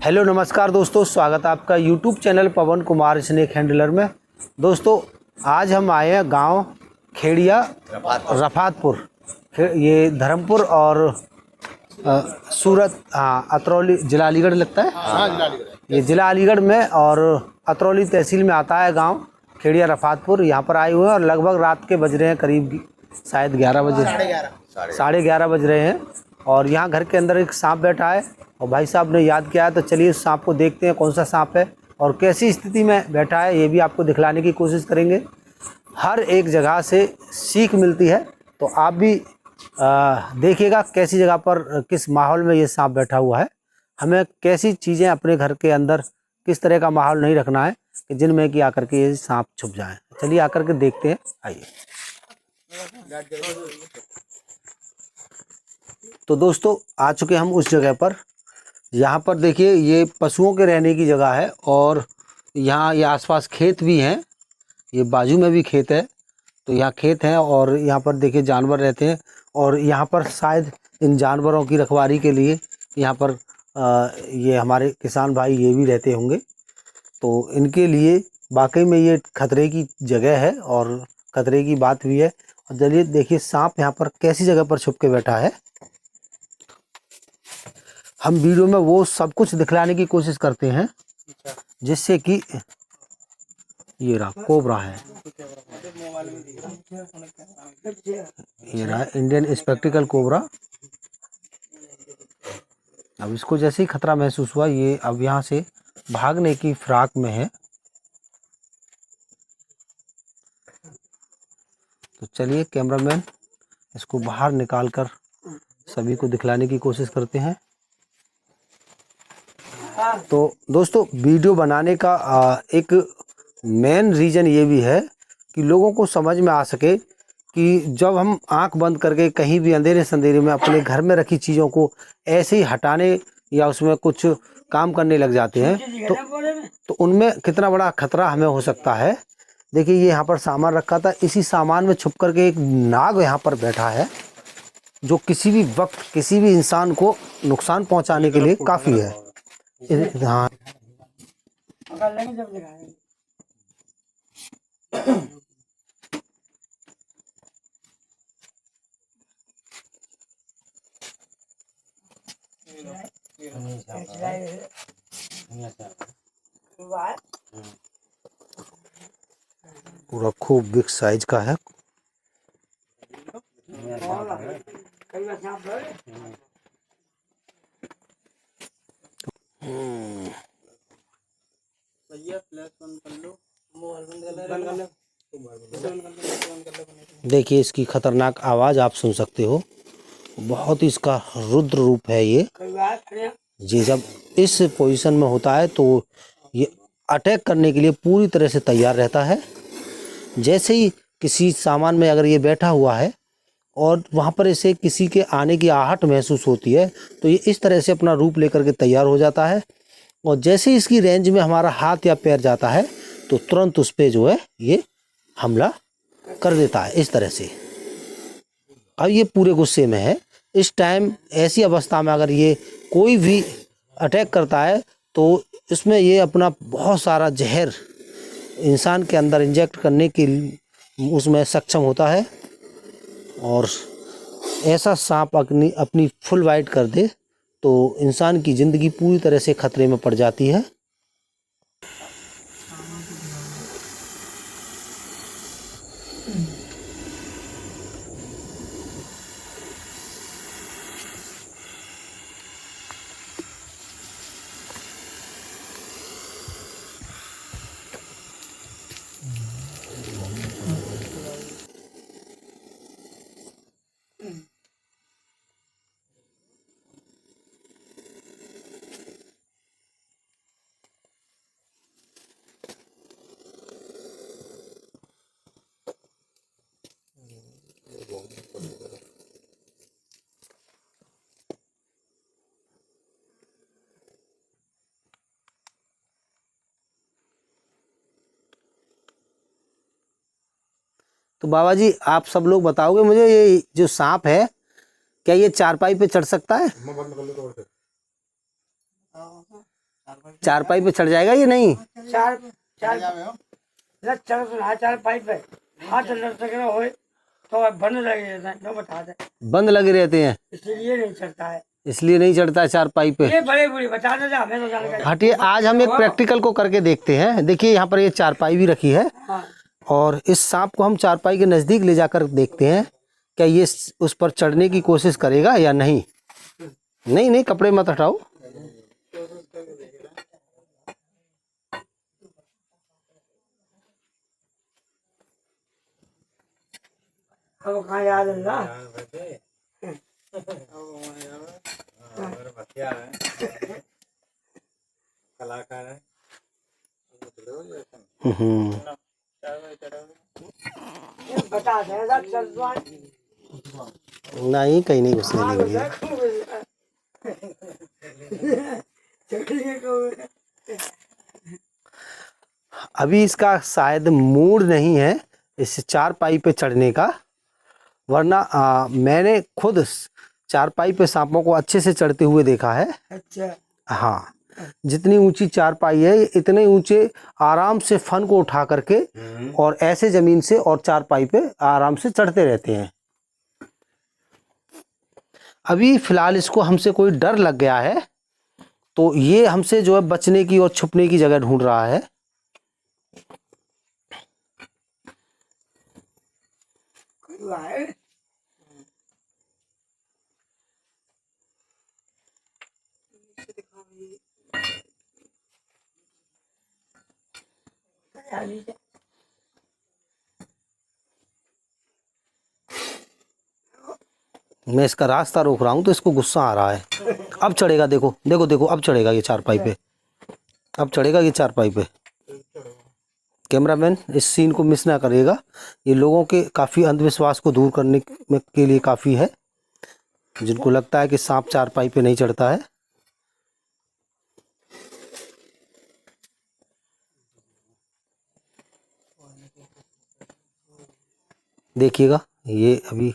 Hello नमस्कार दोस्तों, स्वागत है आपका यूट्यूब चैनल पवन कुमार स्नेक हैंडलर में। दोस्तों आज हम आए हैं गांव खेड़िया रफातपुर। ये धर्मपुर और सूरत अतरौली जिला अलीगढ़ लगता है। ये जिला अलीगढ़ में और अतरौली तहसील में आता है गांव खेड़िया रफातपुर। यहाँ पर आए हुए हैं और लगभग रात के बज रहे हैं करीब शायद 11 बजे, 11:30 बज रहे हैं। और यहाँ घर के अंदर एक सांप बैठा है और भाई साहब ने याद किया है, तो चलिए उस सांप को देखते हैं कौन सा सांप है और कैसी स्थिति में बैठा है, ये भी आपको दिखलाने की कोशिश करेंगे। हर एक जगह से सीख मिलती है, तो आप भी देखिएगा कैसी जगह पर किस माहौल में ये सांप बैठा हुआ है। हमें कैसी चीज़ें अपने घर के अंदर किस तरह का माहौल नहीं रखना है कि जिनमें कि आकर के ये सांप छुप जाए। चलिए आकर के देखते हैं, आइए। तो दोस्तों आ चुके हम उस जगह पर। यहाँ पर देखिए ये पशुओं के रहने की जगह है और यहाँ ये आसपास खेत भी हैं, ये बाजू में भी खेत है। तो यहाँ खेत हैं और यहाँ पर देखिए जानवर रहते हैं और यहाँ पर शायद इन जानवरों की रखवाली के लिए यहाँ पर ये हमारे किसान भाई ये भी रहते होंगे। तो इनके लिए वाकई में ये खतरे की जगह है और खतरे की बात भी है। और चलिए देखिए सांप यहाँ पर कैसी जगह पर छुप के बैठा है। हम वीडियो में वो सब कुछ दिखलाने की कोशिश करते हैं जिससे कि ये रहा कोबरा है, ये रहा इंडियन स्पेक्टिकल कोबरा। अब इसको जैसे ही खतरा महसूस हुआ ये अब यहाँ से भागने की फिराक में है। तो चलिए कैमरामैन इसको बाहर निकाल कर सभी को दिखलाने की कोशिश करते हैं। तो दोस्तों वीडियो बनाने का एक मेन रीज़न ये भी है कि लोगों को समझ में आ सके कि जब हम आंख बंद करके कहीं भी अंधेरे संधेरे में अपने घर में रखी चीज़ों को ऐसे ही हटाने या उसमें कुछ काम करने लग जाते हैं तो उनमें कितना बड़ा खतरा हमें हो सकता है। देखिए ये यहाँ पर सामान रखा था, इसी सामान में छुप करके एक नाग यहाँ पर बैठा है जो किसी भी वक्त किसी भी इंसान को नुकसान पहुँचाने के लिए काफ़ी है। हाँ पूरा खूब बिग साइज का है। देखिए इसकी खतरनाक आवाज़ आप सुन सकते हो, बहुत ही इसका रुद्र रूप है ये जी। जब इस पोजीशन में होता है तो ये अटैक करने के लिए पूरी तरह से तैयार रहता है। जैसे ही किसी सामान में अगर ये बैठा हुआ है और वहाँ पर इसे किसी के आने की आहट महसूस होती है तो ये इस तरह से अपना रूप लेकर के तैयार हो जाता है और जैसे ही इसकी रेंज में हमारा हाथ या पैर जाता है तो तुरंत उस पर जो है ये हमला कर देता है इस तरह से। अब ये पूरे गुस्से में है इस टाइम। ऐसी अवस्था में अगर ये कोई भी अटैक करता है तो इसमें ये अपना बहुत सारा जहर इंसान के अंदर इंजेक्ट करने के उसमें सक्षम होता है और ऐसा सांप अपनी फुल वाइट कर दे तो इंसान की ज़िंदगी पूरी तरह से खतरे में पड़ जाती है। तो बाबा जी आप सब लोग बताओगे मुझे ये जो सांप है क्या ये चारपाई पे चढ़ सकता है? चारपाई पे चढ़ जाएगा ये नहीं? चार चारपाई पे हाथ लटक रहा हो तो बंद लगे रहते हैं, जो बता दे बंद लगे रहते हैं, इसलिए नहीं चढ़ता है। इसलिए नहीं चढ़ता है चारपाई पे। ये बड़े बूढ़े बता दे, हमें तो जानकारी। हटिए, आज हम एक प्रैक्टिकल को करके देखते हैं। देखिए यहाँ पर ये चारपाई भी रखी है हाँ। और इस सांप को हम चारपाई के नज़दीक ले जाकर देखते हैं क्या ये उस पर चढ़ने की कोशिश करेगा या नहीं। नहीं नहीं, कपड़े मत हटाओ। अब कहाँ याद है ना? कलाकार है। बता देगा चलवा नहीं, कहीं नहीं घुसने देंगे। अभी इसका शायद मूड नहीं है इस चारपाई पे चढ़ने का, वरना मैंने खुद चारपाई पे सांपों को अच्छे से चढ़ते हुए देखा है। अच्छा। हाँ, जितनी ऊंची चारपाई है इतने ऊंचे आराम से फन को उठा करके और ऐसे जमीन से और चारपाई पे आराम से चढ़ते रहते हैं। अभी फिलहाल इसको हमसे कोई डर लग गया है तो ये हमसे जो है बचने की और छुपने की जगह ढूंढ रहा है। मैं इसका रास्ता रोक रहा हूँ तो इसको गुस्सा आ रहा है। अब चढ़ेगा, देखो देखो देखो, अब चढ़ेगा ये चारपाई पे, अब चढ़ेगा ये चारपाई पे। कैमरामैन इस सीन को मिस ना करिएगा, ये लोगों के काफ़ी अंधविश्वास को दूर करने के लिए काफ़ी है, जिनको लगता है कि सांप चारपाई पे नहीं चढ़ता है। देखिएगा ये अभी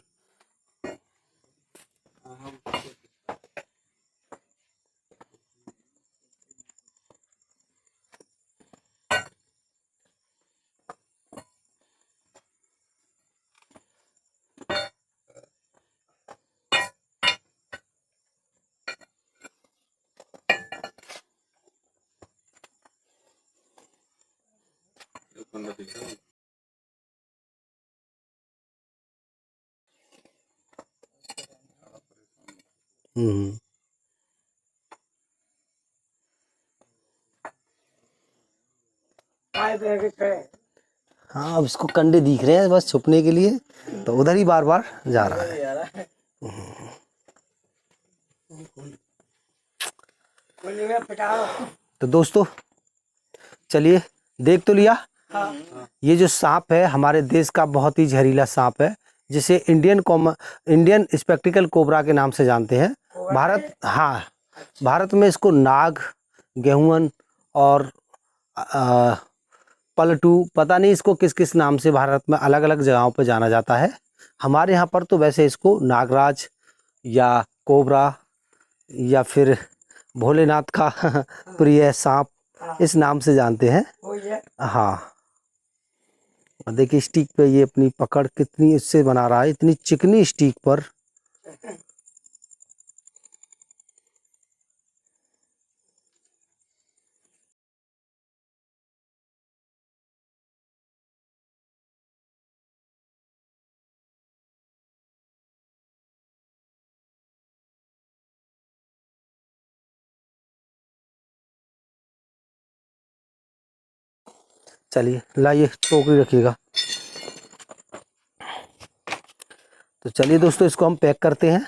हाँ, अब इसको कंडे दिख रहे हैं बस छुपने के लिए, तो उधर ही बार बार जा रहा है। तो दोस्तों चलिए देख तो लिया। हाँ। ये जो सांप है हमारे देश का बहुत ही जहरीला सांप है, जिसे इंडियन स्पेक्टिकल कोबरा के नाम से जानते हैं। भारत में इसको नाग, गेहुअन और पलटू, पता नहीं इसको किस किस नाम से भारत में अलग अलग जगहों पर जाना जाता है। हमारे यहाँ पर तो वैसे इसको नागराज या कोबरा या फिर भोलेनाथ का प्रिय सांप इस नाम से जानते हैं। हाँ, देखिए स्टिक पे ये अपनी पकड़ कितनी इससे बना रहा है, इतनी चिकनी स्टिक पर। चलिए लाइए, टोकरी रखिएगा। तो चलिए दोस्तों इसको हम पैक करते हैं।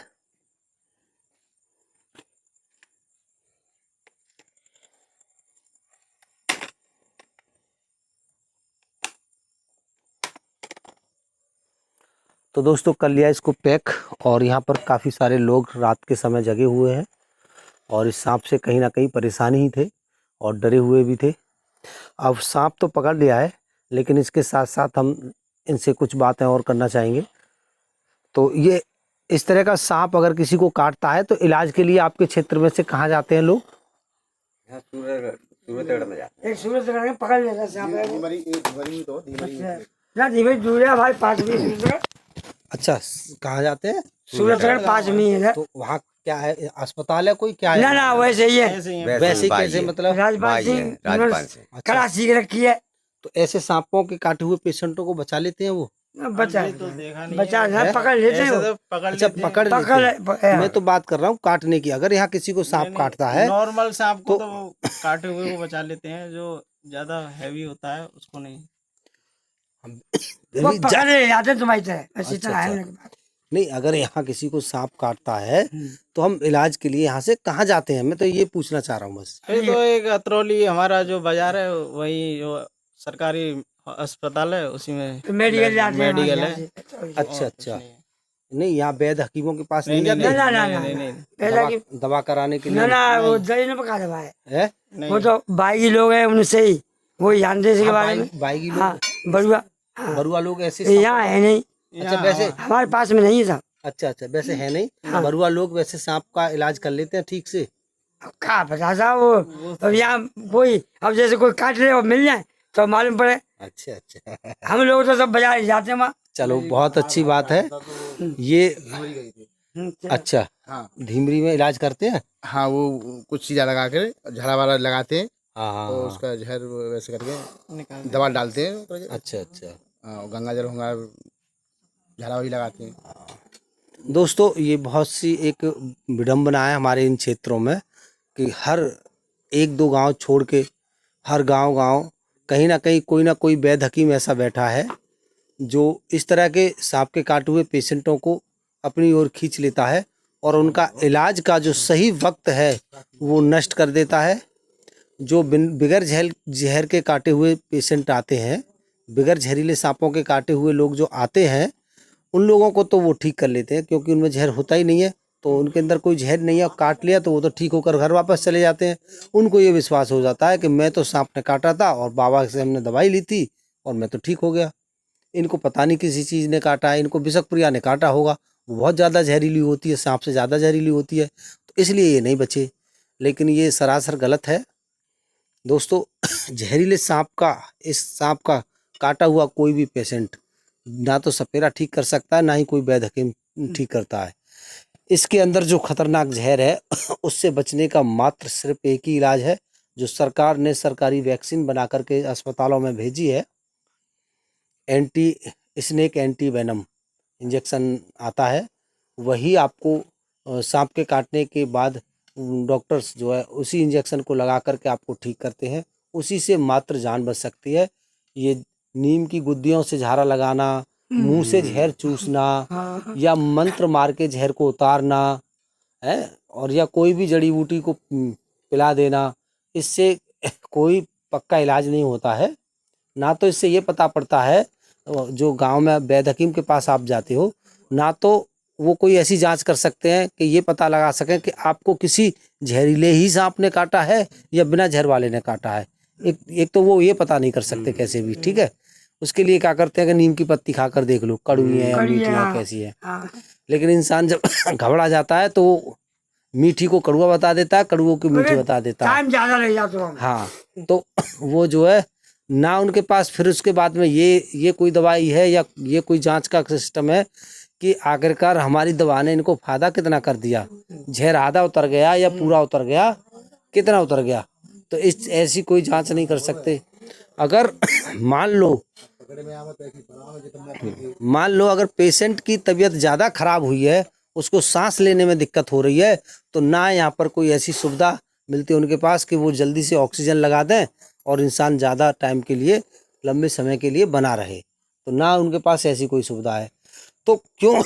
तो दोस्तों कर लिया इसको पैक, और यहाँ पर काफ़ी सारे लोग रात के समय जगे हुए हैं और इस सांप से कहीं ना कहीं परेशानी ही थे और डरे हुए भी थे। अब सांप तो पकड़ लिया है, लेकिन इसके साथ साथ हम इनसे कुछ बातें और करना चाहेंगे। तो ये इस तरह का सांप अगर किसी को काटता है तो इलाज के लिए आपके क्षेत्र में से कहाँ जाते हैं लोग? एक सूरतगढ़ में पकड़ लेगा सांप है वो। ना धीमे दूर है भाई, पास में सूरतगढ़। अच्छा, कहाँ जाते हैं? सूरतगढ़ पास में ही है। तो वहाँ क्या है, अस्पताल है कोई, क्या है? ना ना वैसे ही है, वैसे ही कैसे, मतलब? राजपाल सिंह कड़ा सीख रखी है। तो ऐसे सांपों के काटे हुए पेशेंटों को बचा लेते हैं वो? बचा बचा है, पकड़ लेते हैं वो। अच्छा, पकड़ लेते हैं। मैं तो बात कर रहा हूँ काटने की। अगर यहाँ किसी को सांप काटता है, नॉर्मल सांप को तो काटे हुए को बचा लेते हैं, जो ज्यादा हैवी होता है उसको नहीं। वो पकड़े जाते तुम्हारी तरह, ऐसी तरह है अच्छा। उनके पास। नहीं, अगर यहाँ किसी को सांप काटता है तो हम इलाज के लिए यहाँ से कहाँ जाते हैं? मैं तो ये पूछना चाह रहा हूँ बस। अभी तो एक अतरौली हमारा जो बाजार है, वही जो सरकारी अस्पताल है उसी में मेडिकल जाते हैं, मेडिकल यहाँ है। से। अच्छा अच्छा। नहीं, यहाँ वैद्य हकीमों के पास नहीं ना जाते? ना ना ना पहला की दवा कराने के लिए? ना ना, वो दही ने पका दवा है। नहीं। वो तो बागी लोग हैं, उनसे ही वो जानते इसके बारे में। बागी हाँ, लोग, बरुआ बरुआ लोग ऐसे यहाँ है नहीं। अच्छा, वैसे हमारे पास में नहीं था। अच्छा अच्छा, वैसे है नहीं। बरुआ लोग वैसे सांप का इलाज कर लेते हैं ठीक से? क्या पता था वो, अब यहाँ कोई, अब जैसे कोई काट ले और मिल जाए तो मालूम पड़े। अच्छा अच्छा। हम लोग तो सब बाजार ही जाते हैं वहाँ। चलो, बहुत अच्छी बात है ये। अच्छा, धीमरी में इलाज करते हैं? हाँ, वो कुछ चीज़ लगा कर झाड़ा वाला लगाते हैं, हाँ तो हाँ। उसका जहर वैसे करके दवा डालते हैं। अच्छा अच्छा। गंगा जल होगा, झाड़ा वही लगाते हैं। दोस्तों, ये बहुत सी एक विडम्बना है हमारे इन क्षेत्रों में कि हर एक दो गांव छोड़ के हर गांव कहीं ना कहीं कोई ना कोई वैद्य हकीम ऐसा बैठा है जो इस तरह के सांप के काटे हुए पेशेंटों को अपनी ओर खींच लेता है और उनका इलाज का जो सही वक्त है वो नष्ट कर देता है। जो बिगर जहर के काटे हुए पेशेंट आते हैं, बिगर जहरीले सांपों के काटे हुए लोग जो आते हैं, उन लोगों को तो वो ठीक कर लेते हैं क्योंकि उनमें जहर होता ही नहीं है, तो उनके अंदर कोई जहर नहीं है, काट लिया तो वो तो ठीक होकर घर वापस चले जाते हैं। उनको ये विश्वास हो जाता है कि मैं तो सांप ने काटा था और बाबा से हमने दवाई ली थी और मैं तो ठीक हो गया। इनको पता नहीं किसी चीज़ ने काटा है, इनको विषक्रिया ने काटा होगा, वो बहुत ज़्यादा जहरीली होती है, सांप से ज़्यादा जहरीली होती है, तो इसलिए ये नहीं बचे। लेकिन ये सरासर गलत है दोस्तों। जहरीले सांप का, इस सांप का काटा हुआ कोई भी पेशेंट ना तो सपेरा ठीक कर सकता है, ना ही कोई वैद्य हकीम ठीक करता है। इसके अंदर जो खतरनाक जहर है उससे बचने का मात्र सिर्फ एक ही इलाज है, जो सरकार ने सरकारी वैक्सीन बना करके अस्पतालों में भेजी है। Anti snake anti venom injection आता है, वही आपको सांप के काटने के बाद डॉक्टर्स जो है उसी इंजेक्शन को लगा करके आपको ठीक करते हैं। उसी से मात्र जान बच सकती है। ये नीम की गुद्दियों से झाड़ा लगाना, मुंह से जहर चूसना या मंत्र मार के जहर को उतारना है, और या कोई भी जड़ी बूटी को पिला देना, इससे कोई पक्का इलाज नहीं होता है। ना तो इससे ये पता पड़ता है, जो गांव में वैद्य हकीम के पास आप जाते हो, ना तो वो कोई ऐसी जांच कर सकते हैं कि ये पता लगा सकें कि आपको किसी जहरीले ही सांप ने काटा है या बिना जहर वाले ने काटा है। एक तो वो ये पता नहीं कर सकते कैसे भी, ठीक है। उसके लिए क्या करते हैं कि नीम की पत्ती खाकर देख लो, कड़वी है या मीठी है, कैसी है। लेकिन इंसान जब घबरा जाता है तो मीठी को कड़वा बता देता है, कड़वों को मीठी बता देता है। टाइम ज्यादा लग जाता है। हाँ, तो वो जो है ना उनके पास फिर उसके बाद में ये कोई दवाई है या ये कोई जांच का सिस्टम है कि आखिरकार हमारी दवा ने इनको फायदा कितना कर दिया, जहर आधा उतर गया या पूरा उतर गया, कितना उतर गया। तो इस ऐसी कोई जांच नहीं कर सकते। अगर मान लो अगर पेशेंट की तबीयत ज़्यादा खराब हुई है, उसको सांस लेने में दिक्कत हो रही है, तो ना यहाँ पर कोई ऐसी सुविधा मिलती है उनके पास कि वो जल्दी से ऑक्सीजन लगा दें और इंसान ज़्यादा टाइम के लिए, लंबे समय के लिए बना रहे, तो ना उनके पास ऐसी कोई सुविधा है। तो क्यों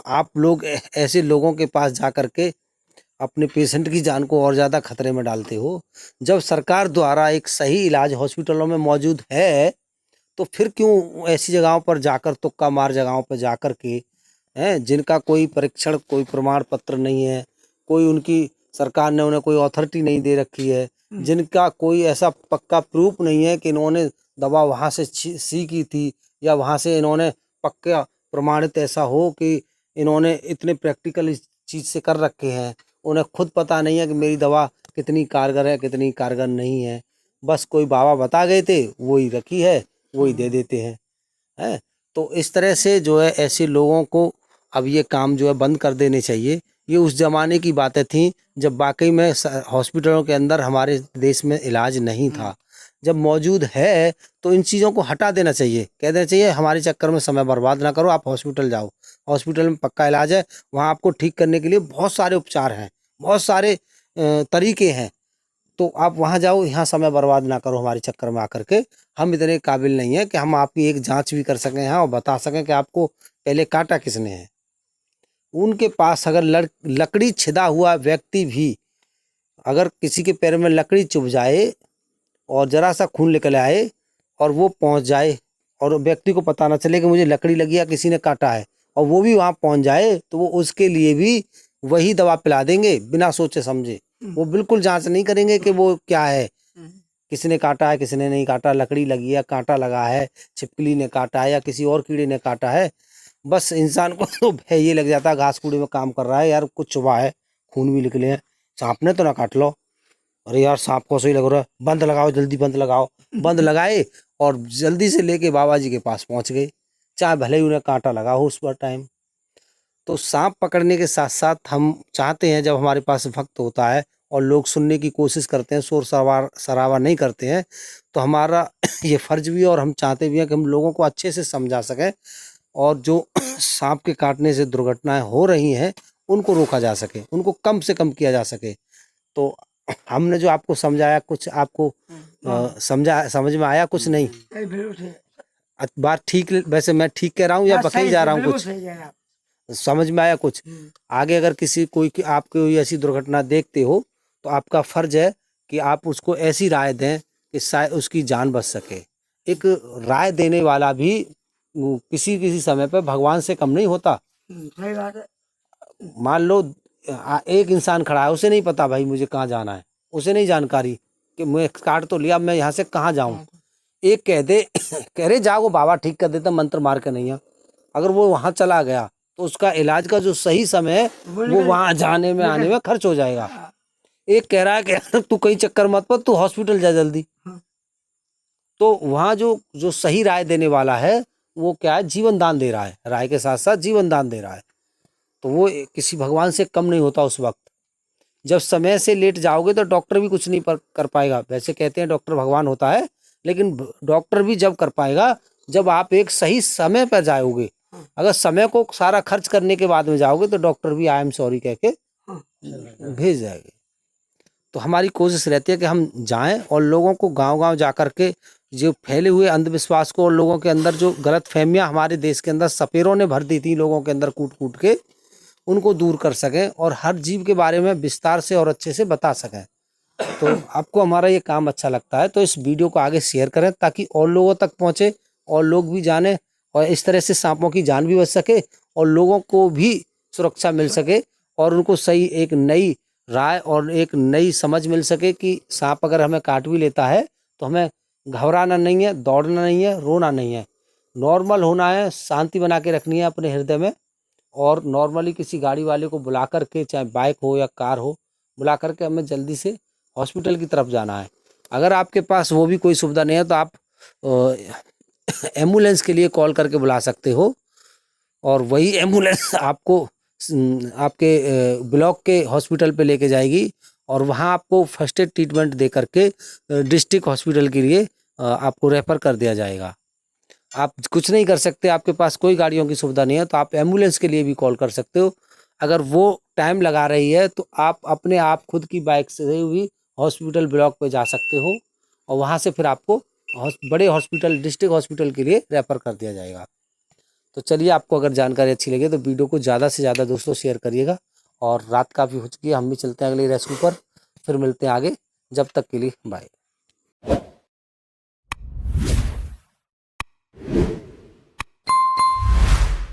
आप लोग ऐसे लोगों के पास जा कर के अपने पेशेंट की जान को और ज़्यादा खतरे में डालते हो? जब सरकार द्वारा एक सही इलाज हॉस्पिटलों में मौजूद है, तो फिर क्यों ऐसी जगहों पर जाकर, तुक्का मार जगहों पर जाकर के, हैं जिनका कोई परीक्षण, कोई प्रमाण पत्र नहीं है, कोई उनकी सरकार ने उन्हें कोई अथॉरिटी नहीं दे रखी है, जिनका कोई ऐसा पक्का प्रूफ नहीं है कि इन्होंने दवा वहाँ से सीखी थी या वहाँ से इन्होंने पक्का प्रमाणित ऐसा हो कि इन्होंने इतने प्रैक्टिकल इस चीज़ से कर रखे हैं, उन्हें खुद पता नहीं है कि मेरी दवा कितनी कारगर है कितनी कारगर नहीं है, बस कोई बाबा बता गए थे वही रखी है, वही दे देते हैं, है। तो इस तरह से जो है ऐसे लोगों को अब ये काम जो है बंद कर देने चाहिए। ये उस ज़माने की बातें थी जब वाकई में हॉस्पिटलों के अंदर हमारे देश में इलाज नहीं था। जब मौजूद है तो इन चीज़ों को हटा देना चाहिए, कह देना चाहिए हमारे चक्कर में समय बर्बाद ना करो, आप हॉस्पिटल जाओ, हॉस्पिटल में पक्का इलाज है, वहाँ आपको ठीक करने के लिए बहुत सारे उपचार हैं, बहुत सारे तरीके हैं, तो आप वहाँ जाओ, यहाँ समय बर्बाद ना करो हमारे चक्कर में आकर के। हम इतने काबिल नहीं हैं कि हम आपकी एक जांच भी कर सकें यहाँ और बता सकें कि आपको पहले काटा किसने है। उनके पास अगर लकड़ी छिदा हुआ व्यक्ति भी अगर किसी के पैर में लकड़ी चुभ जाए और ज़रा सा खून निकल आए और वो पहुँच जाए और व्यक्ति को पता ना चले कि मुझे लकड़ी लगी या किसी ने काटा है, और वो भी वहाँ पहुँच जाए, तो वो उसके लिए भी वही दवा पिला देंगे बिना सोचे समझे। वो बिल्कुल जांच नहीं करेंगे कि वो क्या है, किसने काटा है किसने नहीं काटा, लकड़ी लगी है, कांटा लगा है, छिपकली ने काटा है या किसी और कीड़े ने काटा है। बस इंसान को तो भय ये लग जाता है, घास कूड़े में काम कर रहा है यार, कुछ चुभा है, खून भी निकले हैं, सांप ने तो ना काट लो, अरे यार सांप को सही लग रहा है, बंद लगाओ जल्दी बंद लगाओ, बंद लगाए और जल्दी से लेके बाबा जी के पास पहुंच गए, चाहे भले ही उन्हें कांटा लगा हो उस पर टाइम। तो सांप पकड़ने के साथ साथ हम चाहते हैं जब हमारे पास वक्त होता है और लोग सुनने की कोशिश करते हैं, शोर शराबा नहीं करते हैं, तो हमारा ये फर्ज भी है और हम चाहते भी हैं कि हम लोगों को अच्छे से समझा सकें और जो सांप के काटने से दुर्घटनाएं हो रही हैं उनको रोका जा सके, उनको कम से कम किया जा सके। तो हमने जो आपको समझाया कुछ आपको समझ में आया, कुछ नहीं? बात ठीक, वैसे मैं ठीक कह रहा हूँ या बकई जा रहा हूँ? कुछ समझ में आया कुछ? आगे अगर किसी कोई आप कोई ऐसी दुर्घटना देखते हो तो आपका फर्ज है कि आप उसको ऐसी राय दें कि शायद उसकी जान बच सके। एक राय देने वाला भी किसी समय पर भगवान से कम नहीं होता। सही बात है। मान लो एक इंसान खड़ा है, उसे नहीं पता भाई मुझे कहाँ जाना है, उसे नहीं जानकारी कि मैं काट तो लिया, मैं यहाँ से कहाँ जाऊँ। एक कह दे कह रहे जाओ बाबा ठीक कर देता मंत्र मार के नहीं है, अगर वो वहाँ चला गया तो उसका इलाज का जो सही समय है वो वहाँ जाने में आने में खर्च हो जाएगा। एक कह रहा है कि तू कहीं चक्कर मत पड़, तू हॉस्पिटल जा जल्दी, तो वहाँ जो सही राय देने वाला है वो क्या है, जीवन दान दे रहा है, राय के साथ साथ जीवन दान दे रहा है, तो वो किसी भगवान से कम नहीं होता उस वक्त। जब समय से लेट जाओगे तो डॉक्टर भी कुछ नहीं कर पाएगा। वैसे कहते हैं डॉक्टर भगवान होता है, लेकिन डॉक्टर भी जब कर पाएगा जब आप एक सही समय पर जाओगे। अगर समय को सारा खर्च करने के बाद में जाओगे तो डॉक्टर भी आई एम सॉरी कह के भेज जाएंगे। तो हमारी कोशिश रहती है कि हम जाएं और लोगों को गांव-गांव जा कर के जो फैले हुए अंधविश्वास को और लोगों के अंदर जो गलत फहमियाँ हमारे देश के अंदर सपेरों ने भर दी थी लोगों के अंदर कूट के, उनको दूर कर सकें और हर जीव के बारे में विस्तार से और अच्छे से बता सकें। तो आपको हमारा ये काम अच्छा लगता है तो इस वीडियो को आगे शेयर करें ताकि और लोगों तक पहुँचे और लोग भी जाने और इस तरह से सांपों की जान भी बच सके और लोगों को भी सुरक्षा मिल सके और उनको सही एक नई राय और एक नई समझ मिल सके कि सांप अगर हमें काट भी लेता है तो हमें घबराना नहीं है, दौड़ना नहीं है, रोना नहीं है, नॉर्मल होना है, शांति बना के रखनी है अपने हृदय में और नॉर्मली किसी गाड़ी वाले को बुला करके, चाहे बाइक हो या कार हो, बुला करके हमें जल्दी से हॉस्पिटल की तरफ जाना है। अगर आपके पास वो भी कोई सुविधा नहीं है तो आप एम्बुलेंस के लिए कॉल करके बुला सकते हो और वही एम्बुलेंस आपको आपके ब्लॉक के हॉस्पिटल पे लेके जाएगी और वहाँ आपको फर्स्ट एड ट्रीटमेंट दे करके डिस्ट्रिक्ट हॉस्पिटल के लिए आपको रेफ़र कर दिया जाएगा। आप कुछ नहीं कर सकते, आपके पास कोई गाड़ियों की सुविधा नहीं है तो आप एम्बुलेंस के लिए भी कॉल कर सकते हो। अगर वो टाइम लगा रही है तो आप अपने आप खुद की बाइक से भी हॉस्पिटल ब्लॉक पे जा सकते हो और वहाँ से फिर आपको बड़े हॉस्पिटल डिस्ट्रिक्ट हॉस्पिटल के लिए रेफ़र कर दिया जाएगा। तो चलिए, आपको अगर जानकारी अच्छी लगे तो वीडियो को ज़्यादा से ज़्यादा दोस्तों शेयर करिएगा और रात काफ़ी हो चुकी है, हम भी चलते हैं अगले रेस्क्यू पर, फिर मिलते हैं आगे, जब तक के लिए बाय।